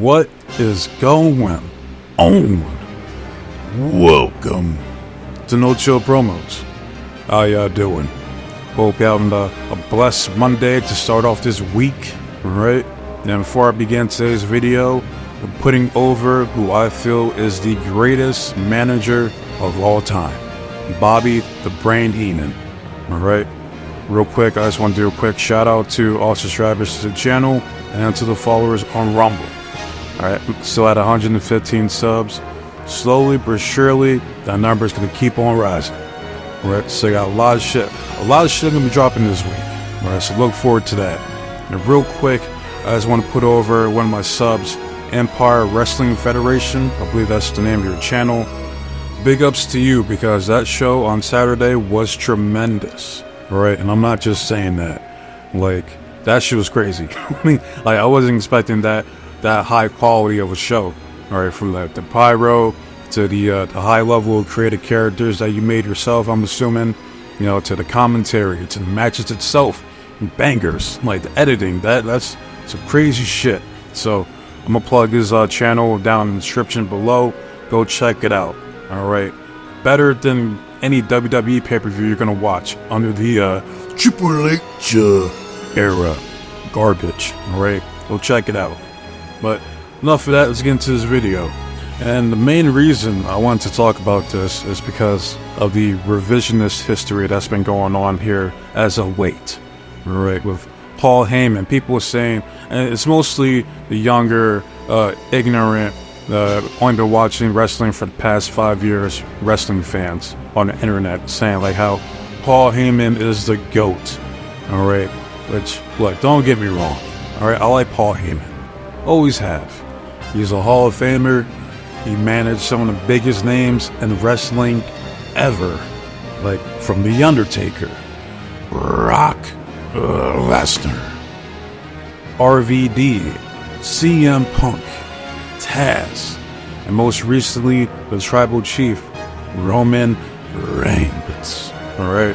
What is going on? Welcome to No Chill Promos. How y'all doing? Hope you're having a blessed Monday to start off this week, right? And before I begin today's video, I'm putting over who I feel is the greatest manager of all time, Bobby The Brain Heenan, alright? Real quick, I just want to do a quick shout out to all subscribers to the channel and to the followers on Rumble. Alright, still at 115 subs. Slowly but surely, that number is going to keep on rising. Alright, so I got a lot of shit going to be dropping this week. Alright, so look forward to that. And real quick, I just want to put over one of my subs, Empire Wrestling Federation. I believe that's the name of your channel. Big ups to you, because that show on Saturday was tremendous. Alright, and I'm not just saying that. Like, that shit was crazy. I wasn't expecting that high quality of a show. Alright, from the pyro to the high level of creative characters that you made yourself, I'm assuming, you know, to the commentary, to the matches itself, bangers, like the editing, that's some crazy shit. So I'm gonna plug his channel down in the description below. Go check it out. Alright, better than any WWE pay-per-view you're gonna watch under the Triple H era garbage. Alright, go check it out. But enough of that, let's get into this video. And the main reason I wanted to talk about this is because of the revisionist history that's been going on here as of late. Right, with Paul Heyman. People are saying, and it's mostly the younger, ignorant, only been watching wrestling for the past 5 years, wrestling fans on the internet, saying like how Paul Heyman is the GOAT. Alright, which, look, don't get me wrong. Alright, I like Paul Heyman. Always have. He's a Hall of Famer. He managed some of the biggest names in wrestling ever. Like, from The Undertaker, Brock Lesnar, RVD, CM Punk, Taz, and most recently, the Tribal Chief, Roman Reigns. Alright?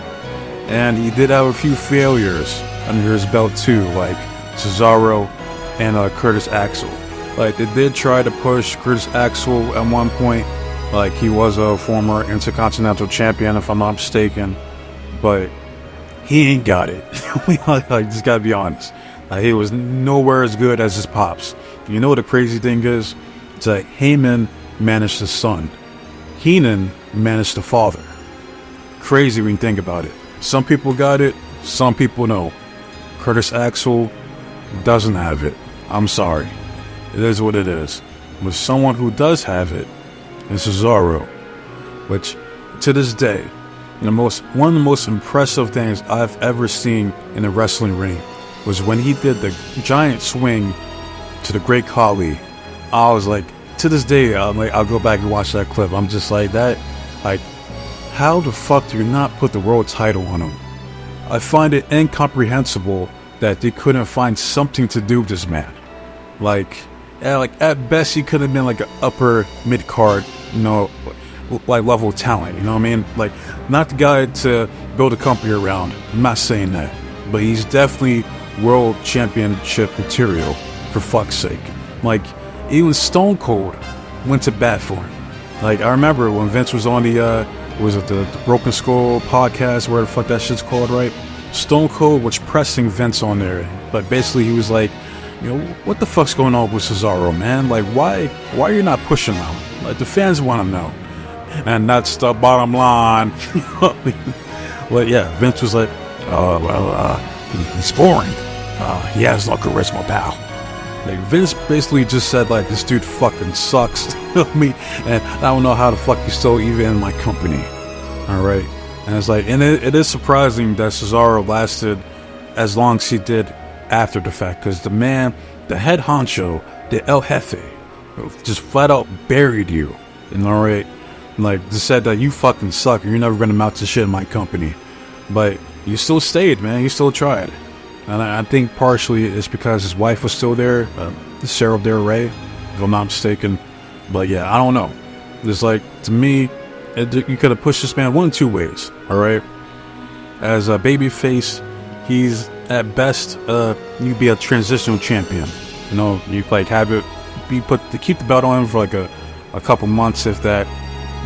And he did have a few failures under his belt too, like Cesaro and Curtis Axel. Like, they did try to push Curtis Axel at one point. Like, he was a former Intercontinental Champion, if I'm not mistaken. But he ain't got it. Like, just gotta be honest. Like, he was nowhere as good as his pops. You know what the crazy thing is? It's like Heyman managed the son. Heenan managed the father. Crazy when you think about it. Some people got it, some people no. Curtis Axel doesn't have it. I'm sorry. It is what it is. But someone who does have it is Cesaro, which to this day, one of the most impressive things I've ever seen in a wrestling ring was when he did the giant swing to the Great Khali. I was like, to this day, I'll go back and watch that clip. I'm just like that. Like, how the fuck do you not put the world title on him? I find it incomprehensible that they couldn't find something to do with this man. Like at best he could have been like an upper mid card, you know, like level talent. You know what I mean? Like, not the guy to build a company around. I'm not saying that, but he's definitely world championship material, for fuck's sake. Like, even Stone Cold went to bat for him. Like, I remember when Vince was on the Broken Skull podcast, where the fuck that shit's called, right? Stone Cold was pressing Vince on there, but basically he was like, you know, what the fuck's going on with Cesaro, man? Like, why are you not pushing him? Like, the fans want to know. And that's the bottom line. You know what I mean? Well, yeah, Vince was like, he's boring. He has no charisma, pal. Like, Vince basically just said, like, this dude fucking sucks. You know what I mean? And I don't know how the fuck he's still even in my company. Alright? And it's like, and it is surprising that Cesaro lasted as long as he did after the fact, because the man, the head honcho, the El Jefe, just flat out buried you. And alright, like, just said that you fucking suck and you're never gonna amount to shit in my company. But you still stayed, man. You still tried. And I think partially it's because his wife was still there, Sarah Del Rey, if I'm not mistaken. But yeah, I don't know. It's like, to me, you could have pushed this man one of two ways. Alright, as a babyface, he's at best, you'd be a transitional champion. You know, you like have it keep the belt on him for like a couple months, if that.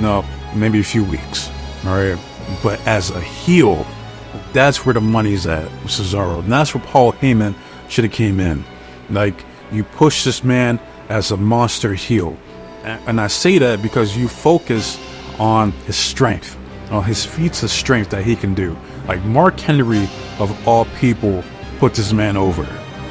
No, maybe a few weeks. All right, but as a heel, that's where the money's at with Cesaro, and that's where Paul Heyman should have came in. Like, you push this man as a monster heel, and I say that because you focus on his strength, on his feats of strength that he can do. Like, Mark Henry, of all people, put this man over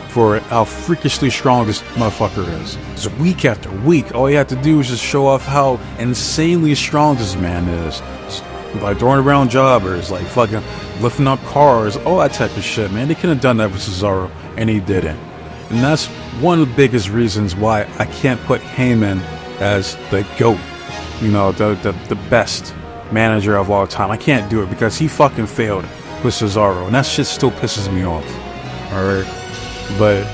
for how freakishly strong this motherfucker is. So week after week, all you have to do is just show off how insanely strong this man is. Like throwing around jobbers, like fucking lifting up cars, all that type of shit, man. They could have done that with Cesaro, and he didn't. And that's one of the biggest reasons why I can't put Heyman as the GOAT, you know, the best manager of all time. I can't do it because he fucking failed with Cesaro, and that shit still pisses me off. Alright? But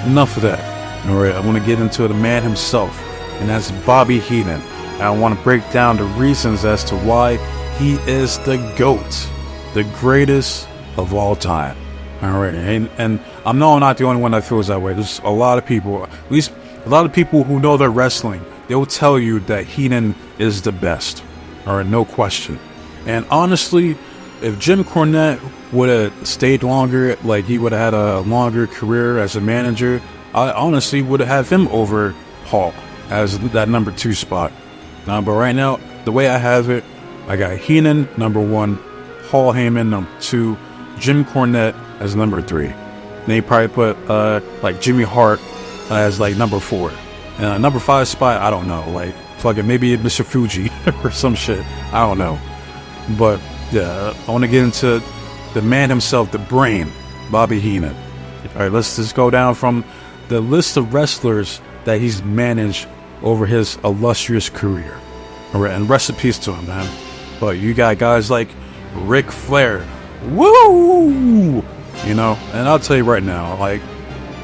enough of that. Alright, I want to get into the man himself, and that's Bobby Heenan. And I want to break down the reasons as to why he is the GOAT, the greatest of all time. Alright, and I'm not the only one that feels that way. There's a lot of people, at least a lot of people who know their wrestling, they will tell you that Heenan is the best. Alright, no question. And honestly, if Jim Cornette would have stayed longer, like he would have had a longer career as a manager, I honestly would have him over Paul as that number 2 spot. But right now, the way I have it, I got Heenan number 1, Paul Heyman number 2, Jim Cornette as number 3. Then you probably put like Jimmy Hart as like number 4. And number 5 spot, I don't know, like fucking maybe Mr. Fuji or some shit. I don't know. But yeah, I want to get into the man himself, the brain, Bobby Heenan. All right, let's just go down from the list of wrestlers that he's managed over his illustrious career. All right, and rest in peace to him, man. But you got guys like Ric Flair. Woo! You know, and I'll tell you right now, like,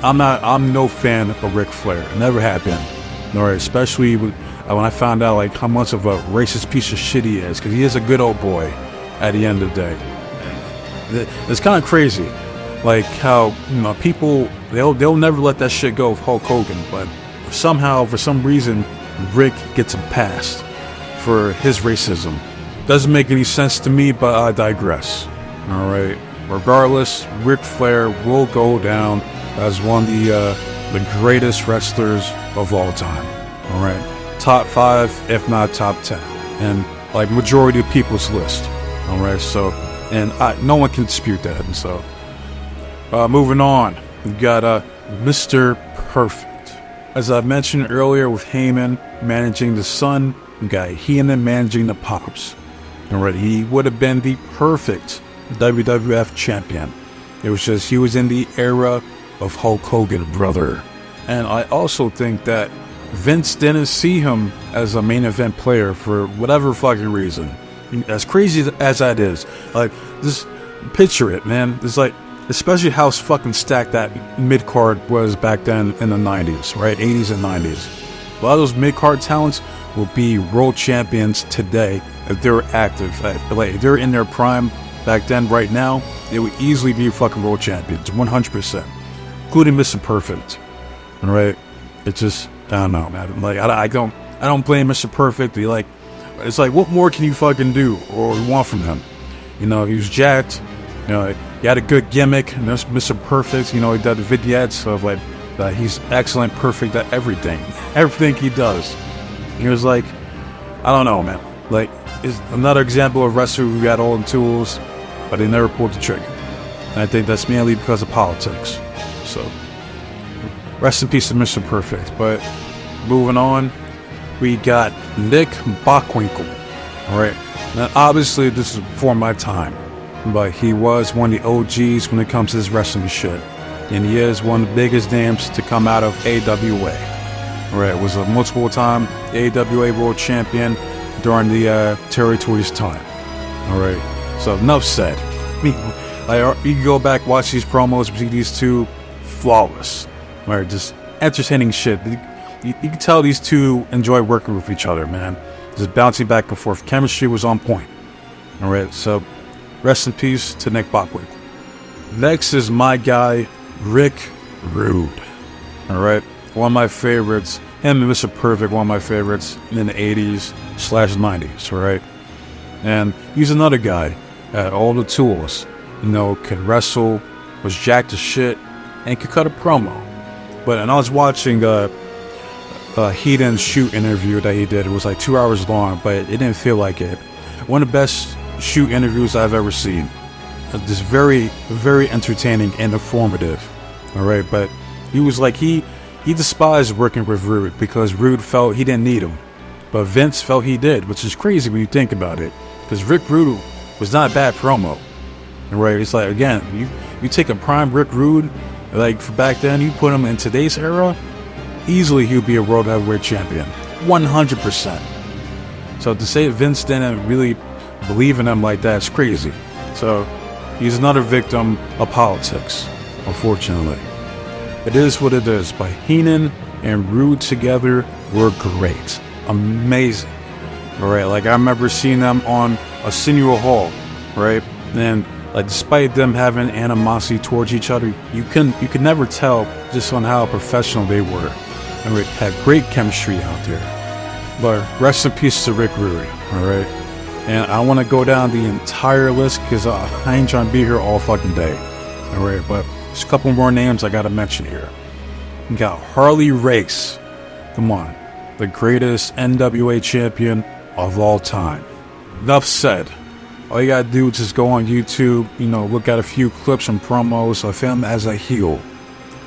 I'm no fan of Ric Flair. Never have been. All right, especially when I found out like how much of a racist piece of shit he is, because he is a good old boy at the end of the day. It's kind of crazy, like how, you know, people they'll never let that shit go with Hulk Hogan, but somehow, for some reason, Rick gets a pass for his racism. Doesn't make any sense to me, but I digress. All right. Regardless, Ric Flair will go down as one of the greatest wrestlers of all time. All right, top 5, if not top 10, and like majority of people's list. All right, so and no one can dispute that. And so, moving on, we got Mr. Perfect. As I mentioned earlier, with Heyman managing the Son, we got Heenan managing the Pops. All right, he would have been the perfect WWF champion. It was just he was in the era of Hulk Hogan, brother. And I also think that Vince didn't see him as a main event player for whatever fucking reason. As crazy as that is, like, just picture it, man. It's like, especially how fucking stacked that mid card was back then in the 90s, right? 80s and 90s. A lot of those mid card talents will be world champions today if they're active. Like, if they're in their prime back then, right now, they would easily be fucking world champions, 100%, including Mr. Perfect. All right, it's just, I don't know, man. Like, I don't blame Mr. Perfect. It's like, what more can you fucking do or want from him? You know, he was jacked. You know, he had a good gimmick. And there's Mr. Perfect. You know, he did the vignettes of like he's excellent, perfect at everything he does. He was like, I don't know, man. Like, is another example of wrestler who got all the tools, but they never pulled the trigger. And I think that's mainly because of politics. So, rest in peace to Mr. Perfect. But moving on, we got Nick Bockwinkel. All right. Now, obviously, this is before my time, but he was one of the OGs when it comes to this wrestling shit, and he is one of the biggest names to come out of AWA. All right. Was a multiple-time AWA World Champion during the territory's time. All right. So enough said. Like, you can go back, watch these promos between these two, flawless. All right, just entertaining shit. You can tell these two enjoy working with each other, man. Just bouncing back and forth. Chemistry was on point. All right, so rest in peace to Nick Bockwinkel. Next is my guy, Rick Rude. All right, one of my favorites him and Mr. Perfect, one of my favorites in the 80s/90s, right? And he's another guy had all the tools, could wrestle, was jacked as shit, and could cut a promo. And I was watching Heenan's shoot interview that he did. It was like 2 hours long, but it didn't feel like it. One of the best shoot interviews I've ever seen. Just very, very entertaining and informative. All right, but he was like, he despised working with Rude because Rude felt he didn't need him. But Vince felt he did, which is crazy when you think about it. Because Rick Rude was not a bad promo. Right? It's like, again, you take a prime Rick Rude, like for back then, you put him in today's era, easily he would be a World Heavyweight Champion. 100%. So to say Vince didn't really believe in him like that is crazy. So he's another victim of politics, unfortunately. It is what it is. But Heenan and Rude together were great. Amazing. Alright, like I remember seeing them on Arsenio Hall, right? And like despite them having animosity towards each other, you could never tell just on how professional they were. And we had great chemistry out there. But rest in peace to Rick Rude, alright? And I want to go down the entire list because I ain't trying to be here all fucking day. Alright, but there's a couple more names I gotta mention here. We got Harley Race. Come on. The greatest NWA champion of all time. Enough said. All you gotta do is just go on YouTube, look at a few clips and promos of him as a heel.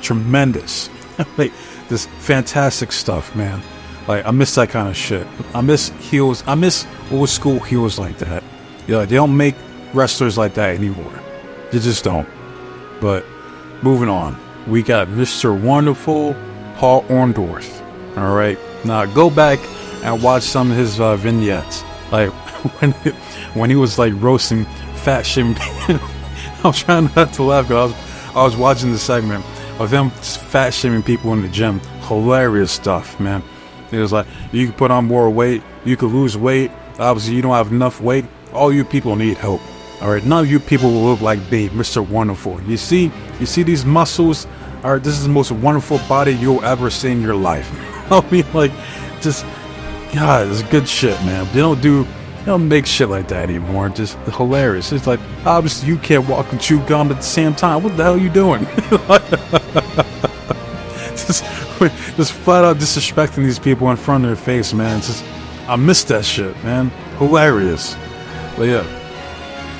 Tremendous. Like, this fantastic stuff, man. Like, I miss that kind of shit. I miss heels. I miss old school heels like that. They don't make wrestlers like that anymore. They just don't. But, moving on. We got Mr. Wonderful Paul Orndorff. Alright? Now, go back and watch some of his vignettes. Like, when he was, like, roasting fat shaming. I was trying not to laugh because I was watching the segment of them fat shaming people in the gym. Hilarious stuff, man. It was like, you can put on more weight, you could lose weight, obviously you don't have enough weight, all you people need help. Alright, none of you people will look like me, Mr. Wonderful. You see these muscles? Alright, this is the most wonderful body you'll ever see in your life. I mean, like, just, God, it's good shit, man. They don't make shit like that anymore. Just hilarious. It's like, obviously you can't walk and chew gum at the same time. What the hell are you doing? just flat out disrespecting these people in front of their face, man. It's just, I miss that shit, man. Hilarious. But yeah,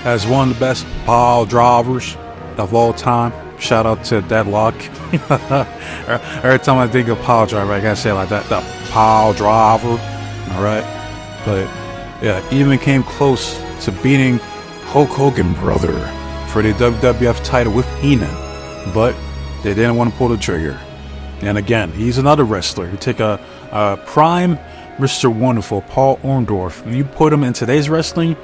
as one of the best pile drivers of all time. Shout out to Deadlock. Every time I think of pile driver, I gotta say it like that. The pile driver. Alright? But yeah, even came close to beating Hulk Hogan, brother, for the WWF title with Heenan. But they didn't want to pull the trigger. And again, he's another wrestler. You take a prime Mr. Wonderful, Paul Orndorff, and you put him in today's wrestling,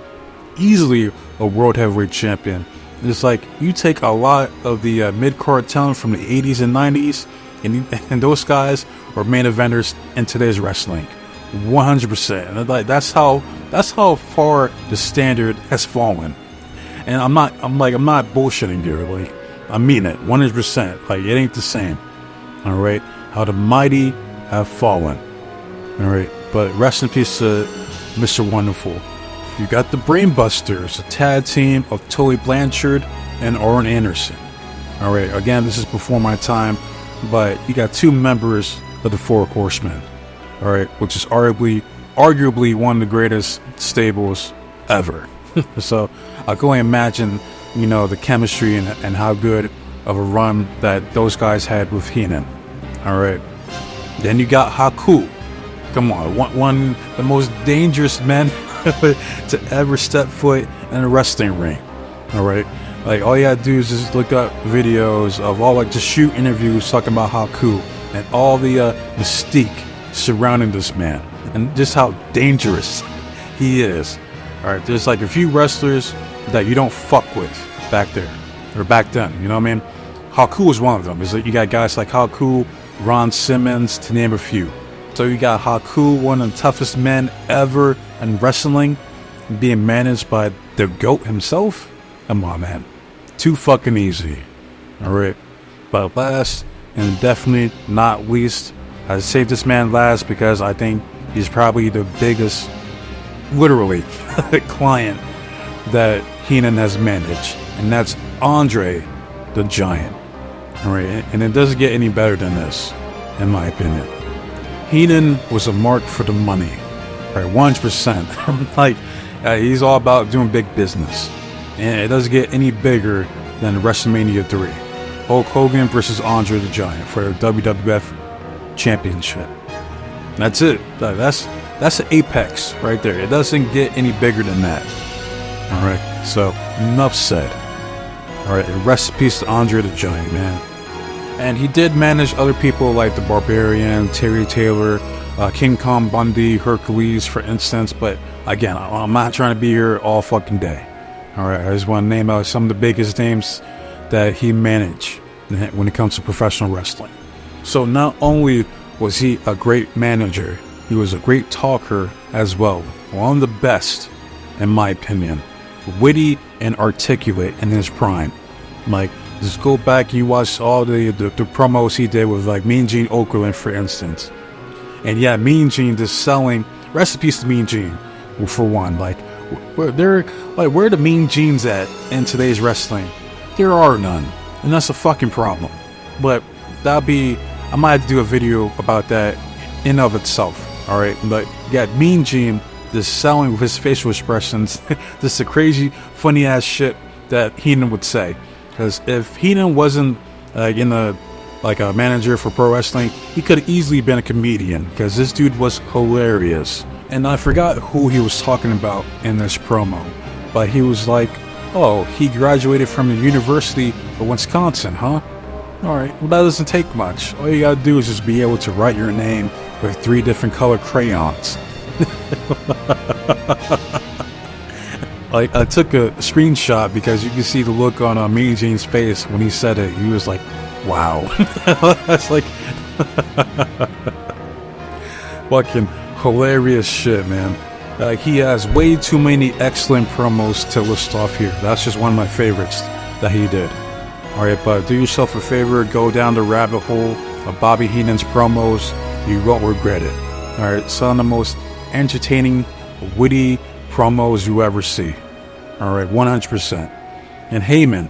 easily a World Heavyweight Champion. It's like you take a lot of the mid-card talent from the 80s and 90s, and those guys are main eventers in today's wrestling. 100%. And like that's how far the standard has fallen. And I'm not bullshitting here. Like, I mean it 100%. Like, it ain't the same. Alright? How the mighty have fallen. Alright? But rest in peace to Mr. Wonderful. You got the Brainbusters, a tag team of Tully Blanchard and Arn Anderson. Alright, again, this is before my time, but you got two members of the Four Horsemen. Alright, which is arguably one of the greatest stables ever. So I can only imagine, the chemistry and how good of a run that those guys had with Heenan. Alright. Then you got Haku. Come on, one of the most dangerous men to ever step foot in a wrestling ring. Alright. Like, all you gotta do is just look up videos of all, like, just shoot interviews talking about Haku and all the mystique surrounding this man and just how dangerous he is. Alright, there's like a few wrestlers that you don't fuck with back there, or back then, you know what I mean? Haku was one of them. Is that you got guys like Haku, Ron Simmons, to name a few. So you got Haku, one of the toughest men ever in wrestling, being managed by the GOAT himself. Come on, man. Too fucking easy. Alright. But last and definitely not least, I saved this man last because I think he's probably the biggest, literally, client that Heenan has managed, and that's Andre the Giant. All right, and it doesn't get any better than this, in my opinion. Heenan was a mark for the money, right? 100%. Like, he's all about doing big business, and it doesn't get any bigger than WrestleMania 3. Hulk Hogan versus Andre the Giant for the WWF Championship. That's it. That's the apex right there. It doesn't get any bigger than that. All right. So enough said. All right. Rest in peace to Andre the Giant, man. And he did manage other people like the Barbarian, Terry Taylor, King Kong Bundy, Hercules, for instance. But again, I'm not trying to be here all fucking day. All right. I just want to name out some of the biggest names that he managed when it comes to professional wrestling. So not only was he a great manager, he was a great talker as well. One of the best, in my opinion. Witty and articulate in his prime. Like, just go back and you watch all the promos he did with like Mean Gene Okerlund, for instance. And yeah, Mean Gene just selling recipes to Mean Gene, for one. Like, where are the Mean Genes at in today's wrestling? There are none, and that's a fucking problem. But I might have to do a video about that in of itself. All right, but yeah, Mean Gene just selling with his facial expressions, just the crazy, funny ass shit that Heenan would say. Because if Heenan wasn't a manager for pro wrestling, he could have easily been a comedian. Because this dude was hilarious. And I forgot who he was talking about in this promo, but he was like, "Oh, he graduated from the University of Wisconsin, huh? All right, well, that doesn't take much. All you gotta do is just be able to write your name with 3 different color crayons." Like, I took a screenshot because you can see the look on Mean Gene's face when he said it. He was like, wow. That's like fucking hilarious shit, man. Like, he has way too many excellent promos to list off here. That's just one of my favorites that he did. Alright, but do yourself a favor, go down the rabbit hole of Bobby Heenan's promos. You won't regret it. Alright, some of the most entertaining, witty promos you ever see. Alright, 100%. And Heyman,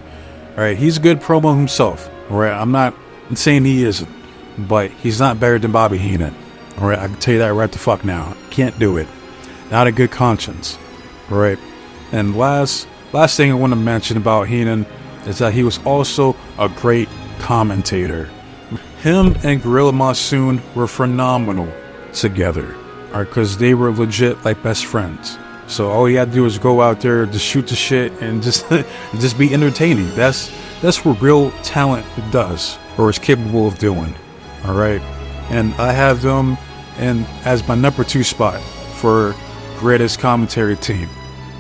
alright, he's a good promo himself. Alright, I'm not saying he isn't, but he's not better than Bobby Heenan. Alright, I can tell you that right the fuck now. Can't do it. Not a good conscience. Alright. And last thing I want to mention about Heenan is that he was also a great commentator. Him and Gorilla Monsoon were phenomenal together. Because they were legit like best friends. So all you had to do is go out there, just shoot the shit, and just be entertaining. That's what real talent does, or is capable of doing. All right, and I have them as my number 2 spot for greatest commentary team.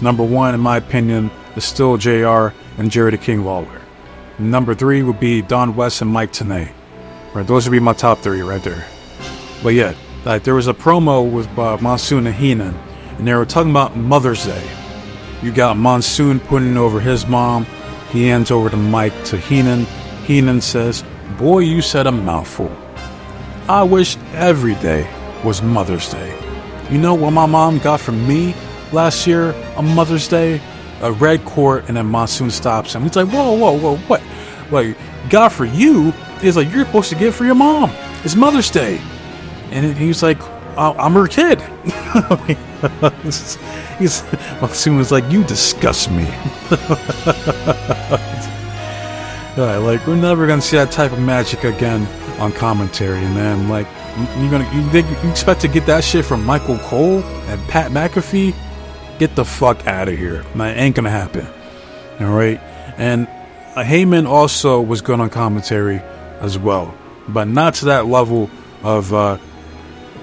Number 1, in my opinion, is still JR and Jerry the King Lawler. Number 3 would be Don West and Mike Tenay. Right, those would be my top 3 right there. But yeah. Like, there was a promo with Monsoon and Heenan, and they were talking about Mother's Day. You got Monsoon putting over his mom. He hands over the mic to Heenan. Heenan says, "Boy, you said a mouthful. I wish every day was Mother's Day. You know what my mom got from me last year on Mother's Day? A red court." And then Monsoon stops him. He's like, whoa, what? Like, got for you is like, you're supposed to get for your mom. It's Mother's Day. And he's like, I'm her kid. Monsoon was like, you disgust me. Like, we're never gonna see that type of magic again on commentary, man. Like, you expect to get that shit from Michael Cole and Pat McAfee? Get the fuck out of here. That ain't gonna happen. All right. And Heyman also was good on commentary as well, but not to that level of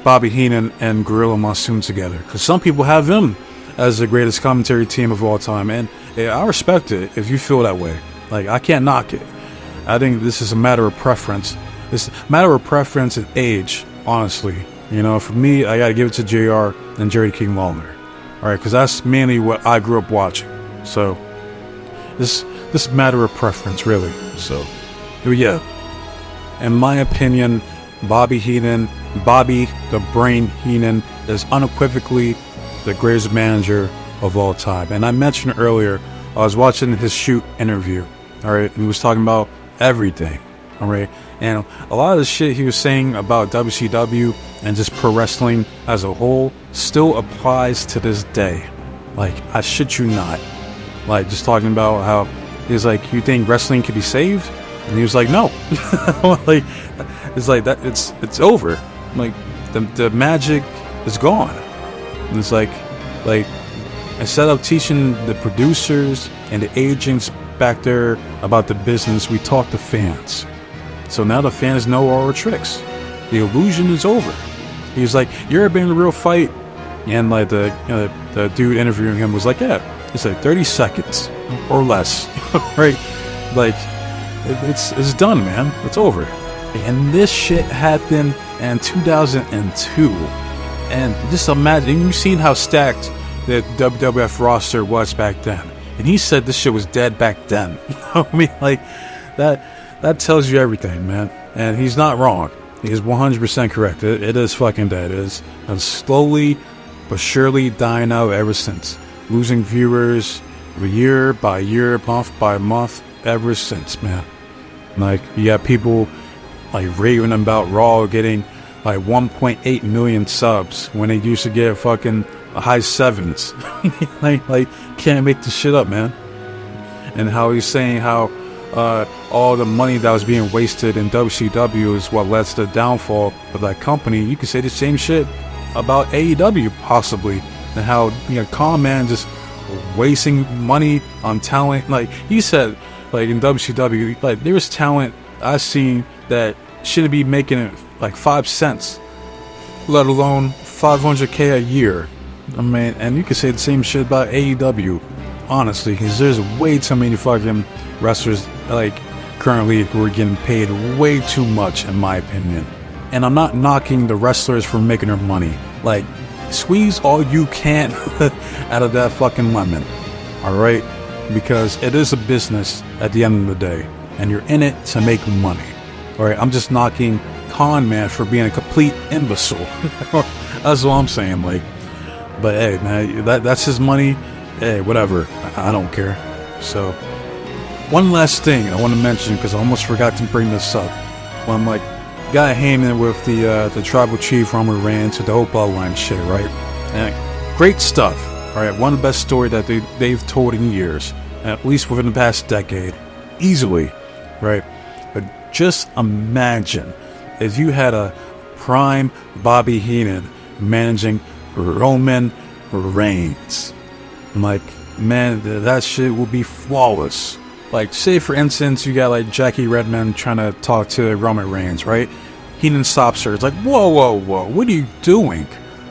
Bobby Heenan and Gorilla Monsoon together, because some people have them as the greatest commentary team of all time, and I respect it if you feel that way. Like, I can't knock it. I think this is a matter of preference. It's a matter of preference and age, honestly. You know, for me, I gotta give it to JR and Jerry King Lawler. Alright, because that's mainly what I grew up watching. So, this is a matter of preference, really. So, yeah. In my opinion, Bobby the Brain Heenan is unequivocally the greatest manager of all time. And I mentioned earlier, I was watching his shoot interview, all right, and he was talking about everything, all right, and a lot of the shit he was saying about WCW and just pro wrestling as a whole still applies to this day. Like, I shit you not. Like, just talking about how he's like, you think wrestling could be saved? And he was like, no. Like, it's like that. It's over. Like, the magic is gone. And it's like instead of teaching the producers and the agents back there about the business, we talk to fans. So now the fans know all our tricks. The illusion is over. He was like, you ever been in a real fight? And like the dude interviewing him was like, yeah. He said 30 seconds or less, right? Like, it's done, man. It's over. And this shit happened in 2002. And just imagine, you've seen how stacked the WWF roster was back then. And he said this shit was dead back then. I mean, like, that tells you everything, man. And he's not wrong. He's 100% correct. It is fucking dead. It is slowly but surely dying out ever since. Losing viewers year by year, month by month, ever since, man. Like, you got people like raving about Raw getting like 1.8 million subs when they used to get fucking high sevens. like can't make this shit up, man. And how he's saying how all the money that was being wasted in WCW is what led to the downfall of that company. You could say the same shit about AEW possibly, and how, you know, Con-Man just wasting money on talent. Like he said, like in WCW, like there was talent I seen that shouldn't be making it like 5 cents, let alone $500K a year. I mean, and you could say the same shit about AEW, honestly, because there's way too many fucking wrestlers like currently who are getting paid way too much, in my opinion. And I'm not knocking the wrestlers for making their money. Like, squeeze all you can out of that fucking lemon, alright? Because it is a business at the end of the day, and you're in it to make money. Alright, I'm just knocking Con-Man for being a complete imbecile. That's what I'm saying, like. But hey, man, that's his money. Hey, whatever. I don't care. So, one last thing I want to mention, because I almost forgot to bring this up. When I'm like, got Heyman with the tribal chief Roman Reigns with the whole bloodline shit, right? And great stuff. Alright, one of the best stories that they've told in years, at least within the past decade, easily, right? But just imagine if you had a prime Bobby Heenan managing Roman Reigns. Like, man, that shit will be flawless. Like, say for instance, you got like Jackie Redmond trying to talk to Roman Reigns, right? Heenan stops her. It's like, whoa, what are you doing?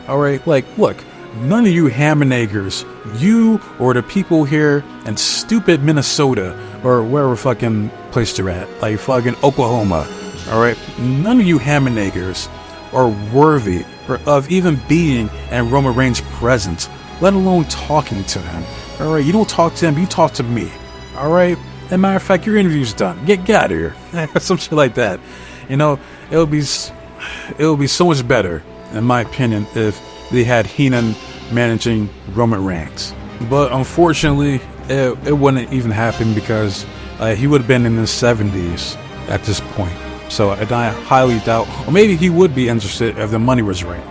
Alright, like, look, none of you ham and eggers, you or the people here in stupid Minnesota or wherever fucking place you're at, like fucking Oklahoma, alright? None of you ham and eggers are worthy of even being in Roman Reigns' presence, let alone talking to him. Alright, you don't talk to him, you talk to me. Alright? As a matter of fact, your interview's done. Get out of here. Some shit like that. You know, it'll be so much better, in my opinion, if they had Heenan managing Roman Reigns. But unfortunately, it wouldn't even happen because he would have been in his 70s at this point. So I highly doubt, or maybe he would be interested if the money was right.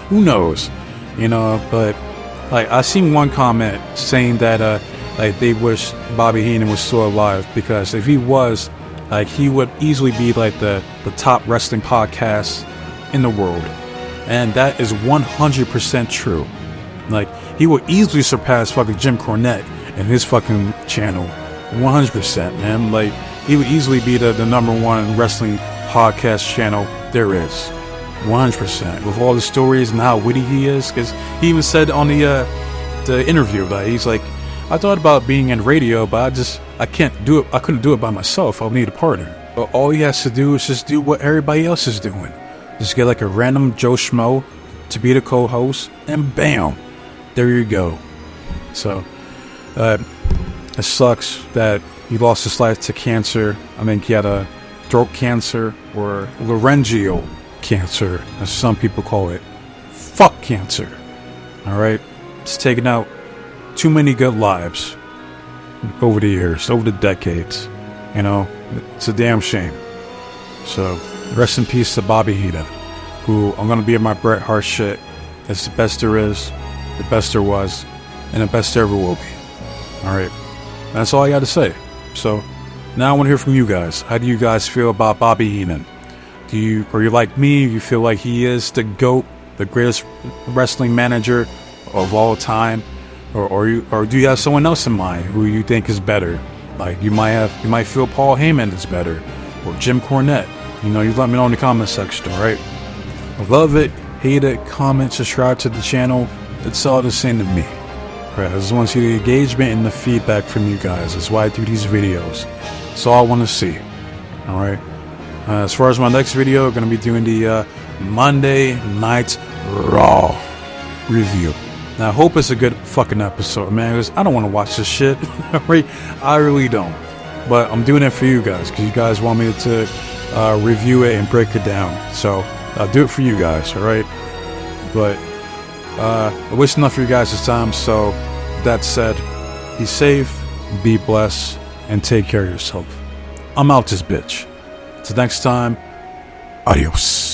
Who knows? You know, but like I seen one comment saying that like they wish Bobby Heenan was still alive, because if he was, like he would easily be like the top wrestling podcast in the world. And that is 100% true. Like, he would easily surpass fucking Jim Cornette and his fucking channel. 100%, man. Like, he would easily be the #1 wrestling podcast channel there is. 100%. With all the stories and how witty he is. Because he even said on the interview that he's like, I thought about being in radio, but I can't do it. I couldn't do it by myself. I'll need a partner. But all he has to do is just do what everybody else is doing. Just get like a random Joe Schmo to be the co-host, and bam, there you go. So, it sucks that he lost his life to cancer. I think he had a throat cancer, or laryngeal cancer, as some people call it. Fuck cancer. Alright? It's taken out too many good lives over the years, over the decades. You know, it's a damn shame. So, rest in peace to Bobby Heenan, who I'm gonna be in my Bret Hart shit. It's the best there is, the best there was, and the best there ever will be. Alright? That's all I gotta say. So, now I want to hear from you guys. How do you guys feel about Bobby Heenan? Are you like me? You feel like he is the GOAT, the greatest wrestling manager of all time? Or do you have someone else in mind who you think is better? Like you might feel Paul Heyman is better, or Jim Cornette. You know, you let me know in the comment section, alright? Love it, hate it, comment, subscribe to the channel. It's all the same to me. Right, I just want to see the engagement and the feedback from you guys. That's why I do these videos. That's all I want to see. Alright. As far as my next video, I'm going to be doing the Monday Night Raw review. Now, I hope it's a good fucking episode, man, because I don't want to watch this shit. Right? I really don't. But I'm doing it for you guys, because you guys want me to review it and break it down. So, I'll do it for you guys, alright? But, I wish enough for you guys this time, so, that said, be safe, be blessed, and take care of yourself. I'm out this bitch. Till next time, adios.